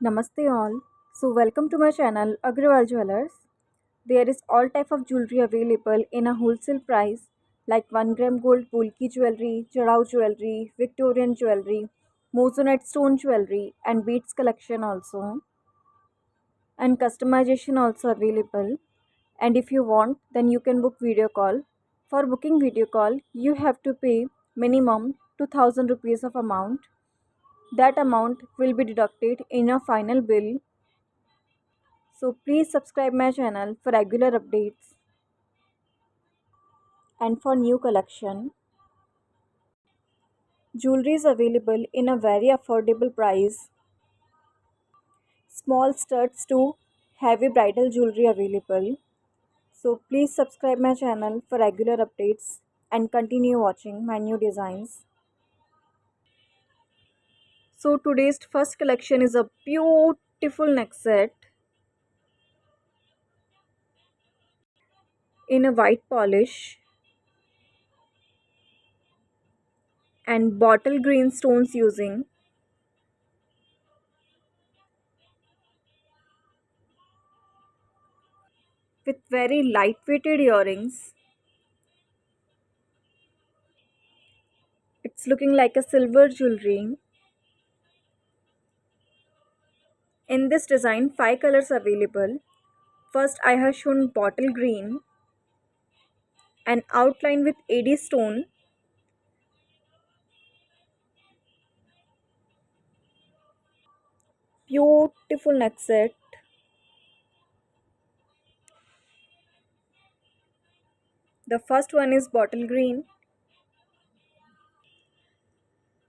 Namaste all. So welcome to my channel Agrawal Jewelers. There is all type of jewelry available in a wholesale price like 1 gram gold bulky jewelry, Chadao jewelry, Victorian jewelry, Moissanite stone jewelry and beads collection also, and customization also available. And if you want, then you can book video call. For booking video call, you have to pay minimum 2000 rupees of amount. That amount will be deducted in your final bill. So please subscribe my channel for regular updates and for new collection. Jewelry is available in a very affordable price. Small studs to heavy bridal jewelry available. So please subscribe my channel for regular updates and continue watching my new designs. So today's first collection is a beautiful neck set in a white polish and bottle green stones using with very lightweighted earrings. It's looking like a silver jewelry. In this design, 5 colors available. First, I have shown bottle green and outline with AD stone. Beautiful neck set. The first one is bottle green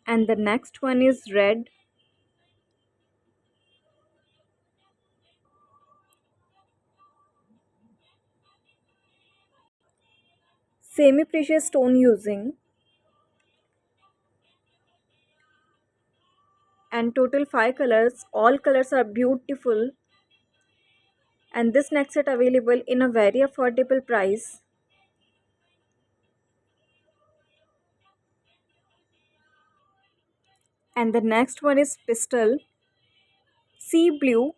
and the next one is red. Semi-precious stone using, and total 5 colors. All colors are beautiful, and this neck set available in a very affordable price. And the next one is pistol sea blue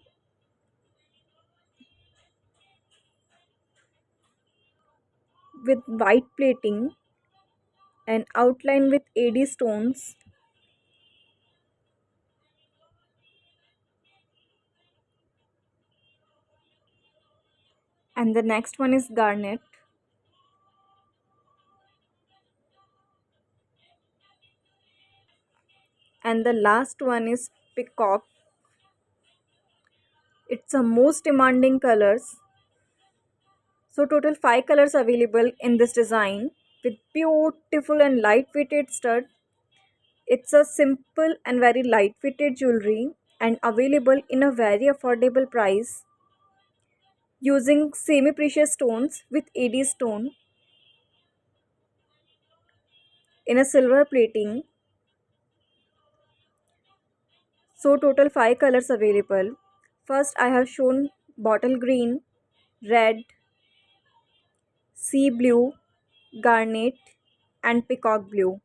with white plating and outline with AD stones. And the next one is garnet. And the last one is peacock. It's a most demanding colors. So total 5 colors available in this design with beautiful and lightweighted stud. It's a simple and very lightweighted jewelry and available in a very affordable price using semi-precious stones with AD stone in a silver plating. So total 5 colors available. First I have shown bottle green, red, sea blue, garnet and peacock blue.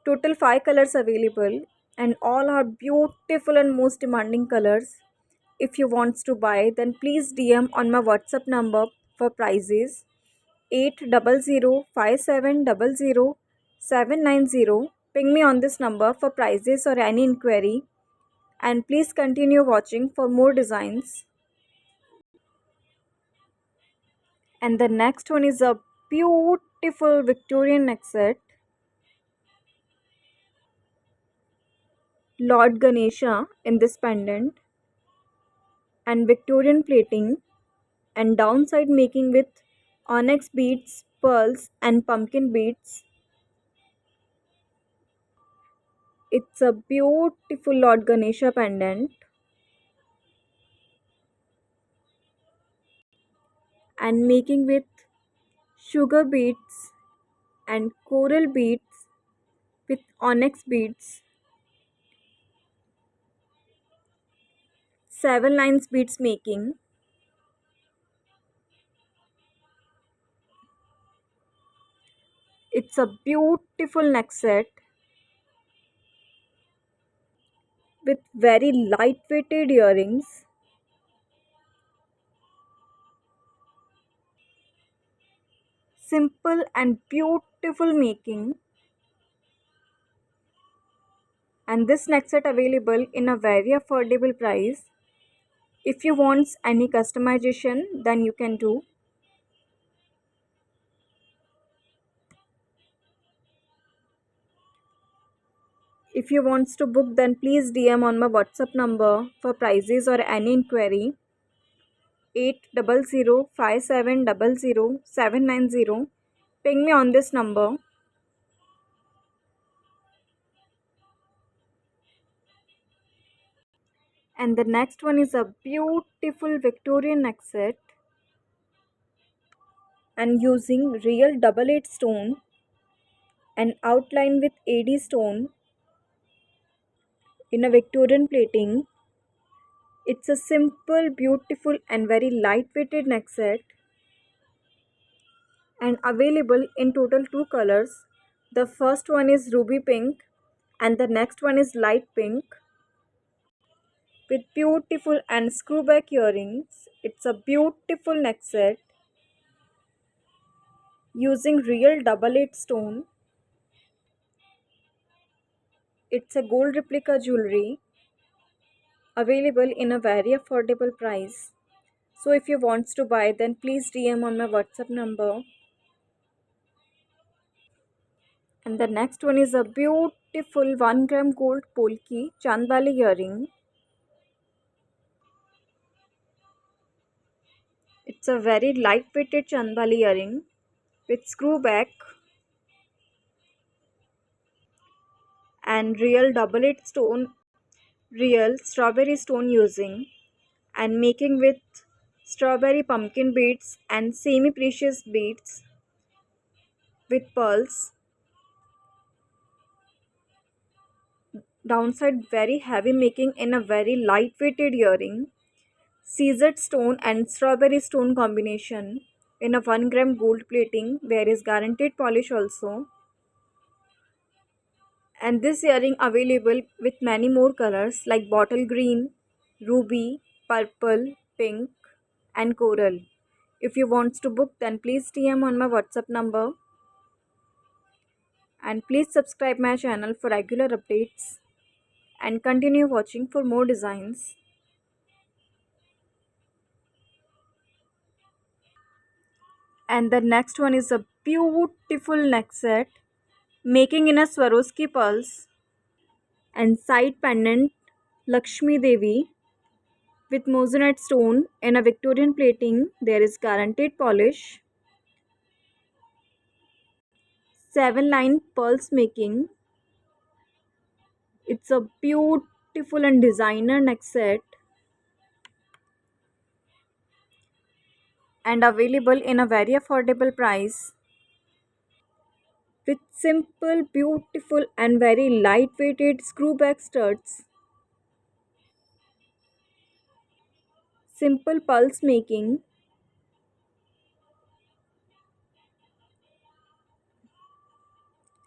Total 5 colors available and all are beautiful and most demanding colors. If you want to buy, then please DM on my WhatsApp number for prices 8005700790. Ping me on this number for prices or any inquiry, and please continue watching for more designs. And the next one is a beautiful Victorian neck set. Lord Ganesha in this pendant and Victorian plating and downside making with onyx beads, pearls and pumpkin beads. It's a beautiful Lord Ganesha pendant and making with sugar beads and coral beads with onyx beads, 7 lines beads making. It's a beautiful neck set with very light-weighted earrings. Simple and beautiful making. And this neck set available in a very affordable price. If you want any customization, then you can do. If you want to book, then please DM on my WhatsApp number for prices or any inquiry. 8005700 Ping me on this number. And the next one is a beautiful Victorian neck set and using real double eight stone and outline with AD stone in a Victorian plating. It's a simple, beautiful and very lightweighted neck set and available in total two colors. The first one is ruby pink and the next one is light pink with beautiful and screwback earrings. It's a beautiful neck set using real double eight stone. It's a gold replica jewelry available in a very affordable price. So if you want to buy, then please DM on my WhatsApp number. And the next one is a beautiful 1 gram gold polki chandbali earring. It's a very lightweighted chandbali earring with screw back and real double eight stone, real strawberry stone using and making with strawberry pumpkin beads and semi precious beads with pearls. Downside very heavy making in a very lightweighted earring. Caesar stone and strawberry stone combination in a 1 gram gold plating. There is guaranteed polish also. And this earring available with many more colors like bottle green, ruby, purple, pink and coral. If you want to book, then please DM on my WhatsApp number. And please subscribe my channel for regular updates and continue watching for more designs. And the next one is a beautiful neck set making in a Swarovski pulse and side pendant Lakshmi Devi with moissanite stone and a Victorian plating. There is guaranteed polish. 7-line pulse making. It's a beautiful and designer neck set and available in a very affordable price with simple, beautiful and very lightweighted screwback studs. Simple pulse making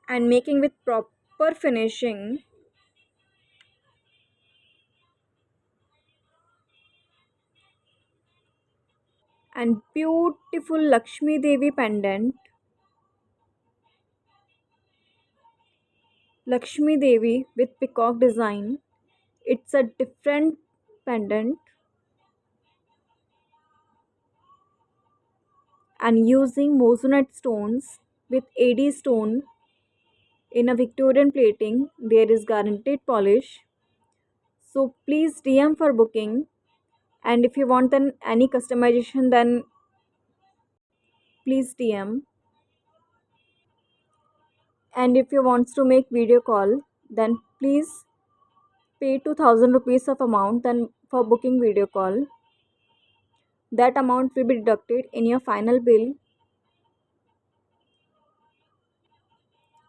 and making with proper finishing and beautiful Lakshmi Devi pendant. Lakshmi Devi with peacock design. It's a different pendant and using moissanite stones with AD stone in a Victorian plating. There is guaranteed polish. So please DM for booking. And if you want then any customization, then please DM. And if you want to make video call, then please pay 2000 rupees of amount then for booking video call. That amount will be deducted in your final bill.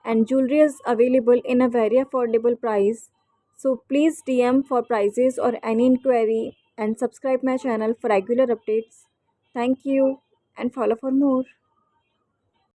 And jewelry is available in a very affordable price. So please DM for prices or any inquiry and subscribe my channel for regular updates. Thank you and follow for more.